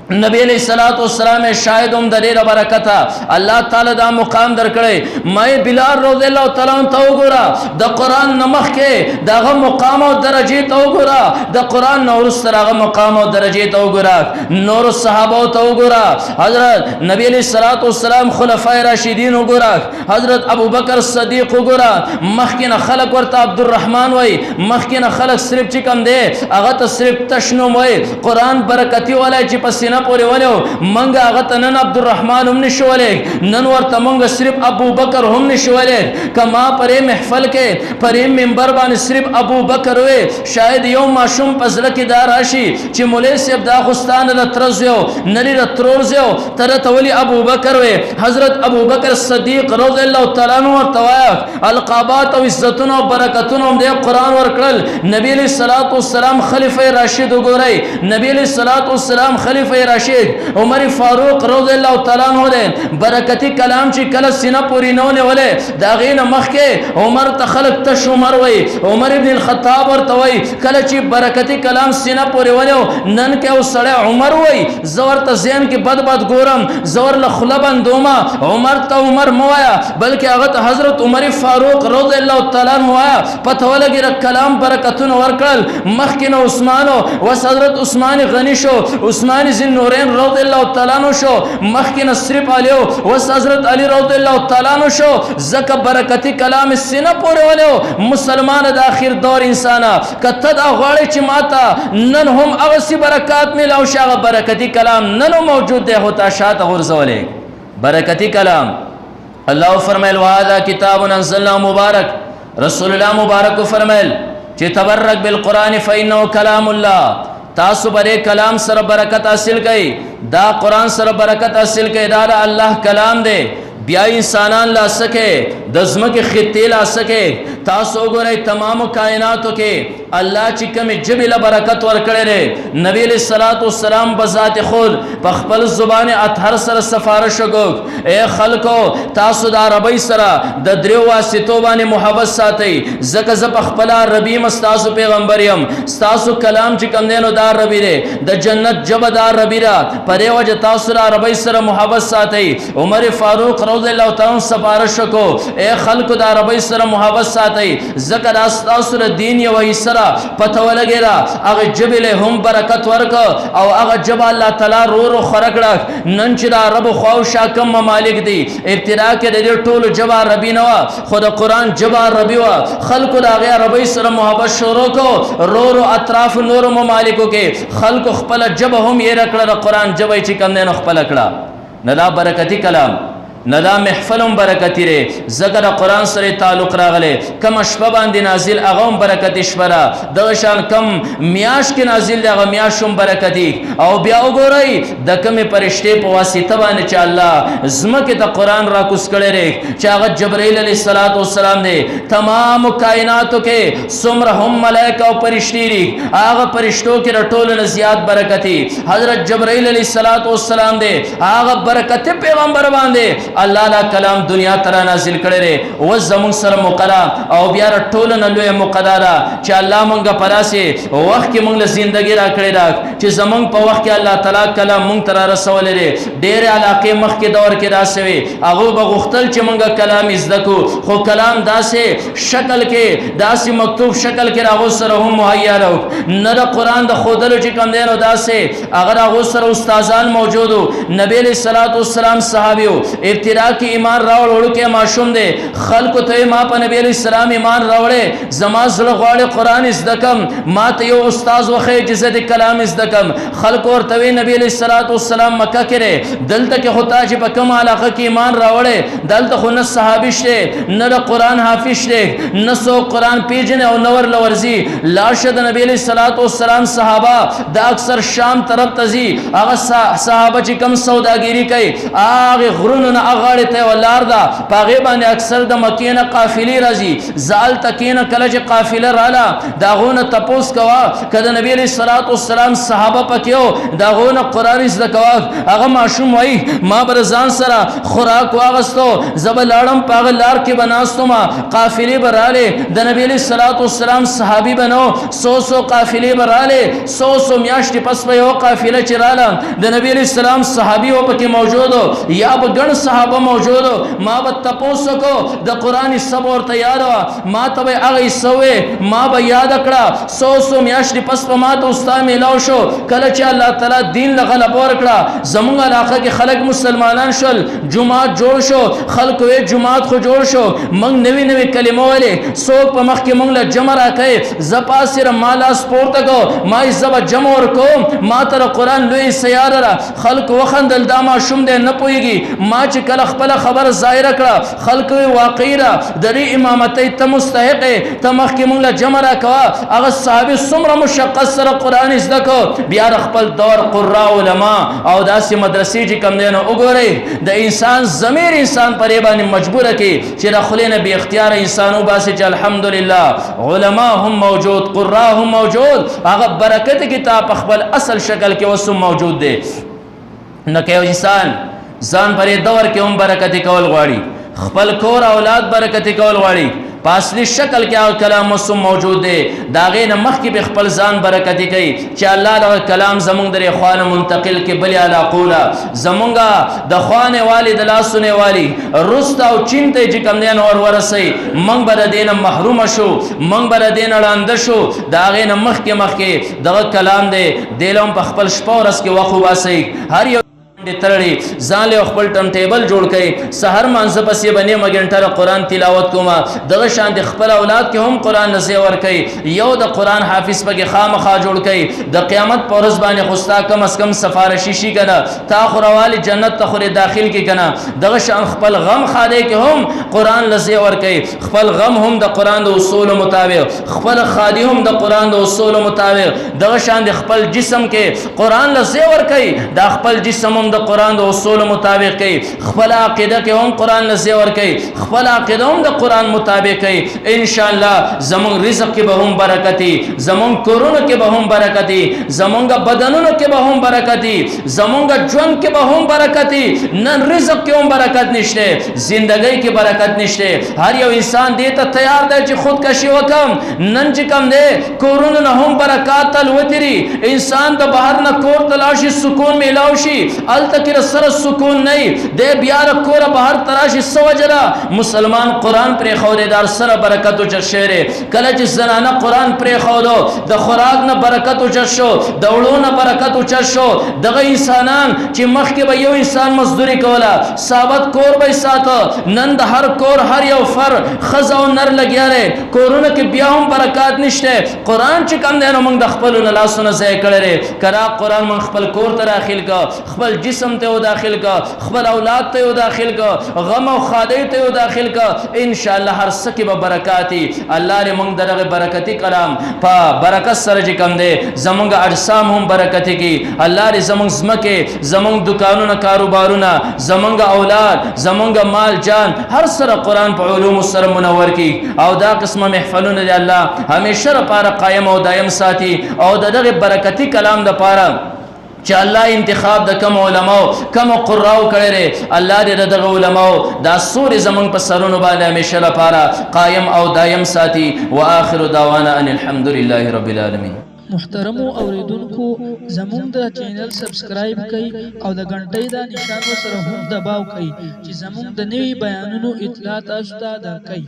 نبی علیہ الصلوۃ والسلام شاهدوم د ډیره برکته الله تعالی دا مقام درکړي مې بلال رضی الله تعالی عنہ ته وګوره د قران نمخ کې دغه مقام او درجه ته وګوره د قران نور سره مقام او درجه ته وګوره نور صحابه ته وګوره حضرت نبی علیہ الصلوۃ والسلام خلفای راشدین وګوره حضرت ابوبکر صدیق وګوره مخکینه خلق ورته عبدالرحمن وای مخکینه خلق صرف چې کم دی هغه ته صرف تشنم وای قران برکتی ولای چې پس پوری ولو منګه هغه تنن عبدالرحمن هم نشولې نن ورته منګه صرف ابوبکر هم نشولې کما پرې محفل کې پرې منبر باندې صرف ابوبکر وې شاید یو ماشوم پزله کې دار راشي چې مولوی صاحب دا خستان د ترزیو نری د ترورزیو تر تولی ابوبکر وې حضرت ابوبکر صدیق رضی الله تعالی عنہ ورتوایا القابات او عزتونو او برکتونو د قران ورکړل نبی علیہ الصلوۃ والسلام خلیفہ راشد وګورئ نبی علیہ الصلوۃ والسلام خلیفہ راشد عمر فاروق رضی الله تعالی عنہ دے برکتی کلام چې کله سینه پوری نه ولې دا غینه مخ کې عمر تخلق تش عمر وای عمر ابن الخطاب ورته وای کله چې برکتی کلام سینه پوری ولې نن کې او سړی عمر وای زور ته زین کې بد ګورم زور له خلبن دوما عمر ته عمر موایا بلکې هغه حضرت عمر فاروق رضی الله تعالی عنہ وایا پته ولګی کلام برکتونه ورکړل مخ کې نو عثمان او حضرت عثمان غنی شو عثمان نورین رضی الله تعالی عنہ شو مخکې صرف علی او حضرت علی رضی الله تعالی عنہ شو زکه برکتی کلام سینه پورې ولو مسلمان د اخر دور انسانا کته دا غواړي چې ماته نن هم هغه سی برکات ملاو شغه برکتی کلام نن موجود دی هوتا شاته غرزولې برکتی کلام الله فرمایل وهذا کتاب انزلنا مبارک رسول الله مبارک فرمایل چې تبرک بالقران فانه کلام الله تاسو بره کلام سره برکت حاصل کړئ دا قران سره برکت حاصل کړئ دا الله کلام دی بیا انسانان لا سکے دزمه کې خطې لا سکے تاسو وګورئ تمام کائناتو کې الله چې کوم جبل برکت ورکړي لري نبی علیہ الصلوۃ والسلام بذات خود په خپل زبان اطهر سره سفارش وکړ اے خلکو تاسو د عربی سره د دریو واسطو باندې محبت ساتي زکه ز په خپل عربی مستاسو پیغمبر يم تاسو کلام چې کوم دینو د عربی دی د جنت جبدار عربی را پرې وجه تاسو د عربی سره محبت ساتي عمر فاروق رضی الله تعالی عنہ سفارش وکړ اے خلکو د عربی سره محبت ساتي زکه تاسو د دین یو حصہ پته ولګیرا هغه جبل هم برکت ورک او هغه جبل الله تعالی رو خرکړه نن چې د عرب خو شاکم ممالک دي ابتدا کې د ټولو جبا عربی نه وا خو د قران جبا عربی وا خلکو د هغه عربی سره محبت شروع کو رو اطراف نور ممالکو کې خلکو خپل جبه هم یې رکړه قران جبه چې کم نه خپل کړه نه دا برکتی کلام ندا محفلم برکتی ری زګر قران سره تعلق راغله کم شپه باندې نازل اغم برکتی شپرا د شان کم میاش کې نازل دغه میاشم برکتی او بیا وګورئ د کم پرشته په واسطه باندې چې الله زمکه ته قران را کوس کړي ری چې هغه جبرائیل علیه السلام دی تمام کائناتو کې څومره هم ملائکه او پرشتي ری هغه پرشتو کې رټول نه زیات برکتی حضرت جبرائیل علیه السلام دی هغه برکت پیغمبر باندې الله لا کلام دنیا تر نازل کړي ری او زمون سره مقرا او بیا ټول نه لوی مقدره چې الله مونږه پراسه وخت کې مونږ له ژوندۍ را کړی دا چې زمون په وخت کې الله تعالی کلام مونږ تر رسول لري ډېر علاقه مخ کې دور کې راسوي هغه بغختل چې مونږه کلام زدکو خو کلام داسې شکل کې داسې مکتوب شکل کې راغو سره هم مهیا راو نه د قران د خودلو چې کوم دی نو داسې اگر هغه سره استادان موجودو نبی علیہ الصلوۃ والسلام صحابیو ابتدا کې ایمان راوړ کې معصوم دي خلکو ته ما په نبی علیہ السلام ایمان راوړې زما زړه غواړي قران زدکم ما ته یو استاد وخه اجازه د کلام زدکم خلکو ورته نبی علیہ الصلوۃ والسلام مکه کې دلته کې هوتا چې په کوم علاقه کې ایمان راوړې دلته خو نه صحابي شته نه د قران حافظ شته نه سو قران پیژنه او نور لورزي لاشه د نبی علیہ الصلوۃ والسلام صحابه د اکثر شام طرف تزي هغه صحابه چې کم سوداګری کوي هغه غرونو نه اغاړه ته ولار دا پاغه باندې اکثر د مکینه قافلی راځي زال تکینه کله چې قافله رااله داغونه تپوس کوا کله نبی علیہ الصلوۃ والسلام صحابه پکيو داغونه قران زده کوا هغه معصوم وای ما برزان سره خوراک واغستو زبل اړم پاغه لار کې بناستو ما قافلی براله د نبی علیہ الصلوۃ والسلام صحابي بنو سو قافلی براله سو میاشتې پس په یو قافله چراله د نبی علیہ السلام صحابي و پکې موجودو یا بغن صحابه موجودو ما به تاسو کو د قران صبر تیار ما ته هغه سوې ما به یاد کړه سو میاشتې پس په ما ته استاد ملاو شو کله چې الله تعالی دین له غلب ورکړه زمونږ علاقه کې خلک مسلمانان شول جمعات جوړ شو خلکو یې جمعات خو جوړ شو موږ نوې کلمه ولې څوک په مخ کې موږ له جمع راکې زپاسره مالا سپورت کو ما زب جمع ورکو ما تر قران لوی سیاره را خلک وخندل دا ما شوم دې نه پويږي ما چې کله خپل خبر ظاهر کړه خلک واقعي را د امامتۍ ته مستحق ته مخ کې موږ له جمع راکوا هغه صحابه څومره مشقت سره قران زده کو بیا خپل دور قرا علما او داسې مدرسې چې کم دینه وګورئ د انسان ضمیر انسان پرې باندې مجبور کی چې د خلینه به اختیار انسانو باسي چې الحمدلله علما هم موجود قرا هم موجود هغه برکت کتاب خپل اصل شکل کې وسم موجود دي نه کې انسان ځان پرې دور کې هم برکت کول غواړي خپل کور اولاد برکت کول غواړي پاسلی شکل کې کلام مسم موجود دی دا غې نه مخکې به خپل ځان برکتی کوي چې الله دا کلام زمونږ درې خوانه منتقل کې بل علا قولا زمونږه د خوانه والی د لاسونه والی رست او چین ته چې کم دین اور ورسي منګ بر دینه محروم شو منګ بر دینه لاند شو دا غې نه مخکې دغه کلام دی دلم په خپل شپه ورس کې وخو واسي هر یو ترړي ځان له خپل ټم ټیبل جوړ کړي سحر مانځ پسې باندې مګنټر قرآن تلاوت کوما دغه شان د خپل اولاد کې هم قرآن نزه ور کوي یو د قرآن حافظ پکې خامخا جوړ کړي د قیامت پر ورځ باندې خوستا کم اس کم سفارشي شي کنه تا خوروالي جنت ته خوري داخل کې کنه دغه شان خپل غم خاله کې هم قرآن نزه ور کوي خپل غم هم د قرآن د اصول مطابق خپل خادي هم د قرآن د اصول مطابق دغه شان د خپل جسم کې قرآن نزه ور کوي د خپل جسم هم د قرآن د اصول مطابق کوي خپل عقیده کې هم قرآن نزه ور کوي خپل عقیده هم د قرآن مطابق کوي ان شاء الله زمون رزق کې به هم برکتی زمون کورونو کې به هم برکتی زمونږ بدنونو کې به هم برکتی زمونږ ژوند کې به هم برکتی نن رزق کې هم برکت نشته زندګۍ کې برکت نشته هر یو انسان دې ته تیار دی چې خودکشي وکم نن چې کم دی کورونو نه هم برکات تل وتري انسان د بهر نه کور تلاشي سکون میلاو شي تکر سر سکون نہیں دے بیار کورا بہر تراشی سوجرا مسلمان قرآن پر خوددار سر برکت و چشیر کلچ زنانا قرآن پر خودو د خوراک نہ برکت و چشو دوڑو نہ برکت و چشو دغه انسانان چې مخ کې به یو انسان مزدوری کولا ثابت کور به ساتو نن د هر کور هر یو فر خزا او نر لګیاره کورونه کې بیا هم برکات نشته قرآن چې کم دی نو موږ د خپل لاسونو ځای کړی کرا قرآن موږ خپل کور ته داخل کا خپل جسم ته داخل کا خپل اولاد ته داخل کا غم او خادی ته داخل کا ان شاء الله هر سکه به برکاتی الله دې موږ دغه برکتی کلام په برکت سره چې کم دی زمونږ اجسام هم برکتی کی الله دې زمونږ زمکه زمونږ دکانونه کاروبارونه زمونږ اولاد زمونږ مال جان هر سره قرآن په علوم سره منور کی او دا قسمه محفلونه دې الله همیشه لپاره قائم او دائم ساتي او دغه برکتی کلام د پاره چې الله انتخاب د کم علماء کم قراء کړي الله دې دغه علماء دا سور زمون په سرونو باندې همیشه لپاره قائم او دائم ساتي واخر دعوانا ان الحمد لله رب العالمین محترم اوریدونکو زموږ د چینل سبسکرایب کړئ او د غنټۍ د نشان سره هم دباو کړئ چې زموږ د نوي بیانونو اطلاع تاسو ته درکړي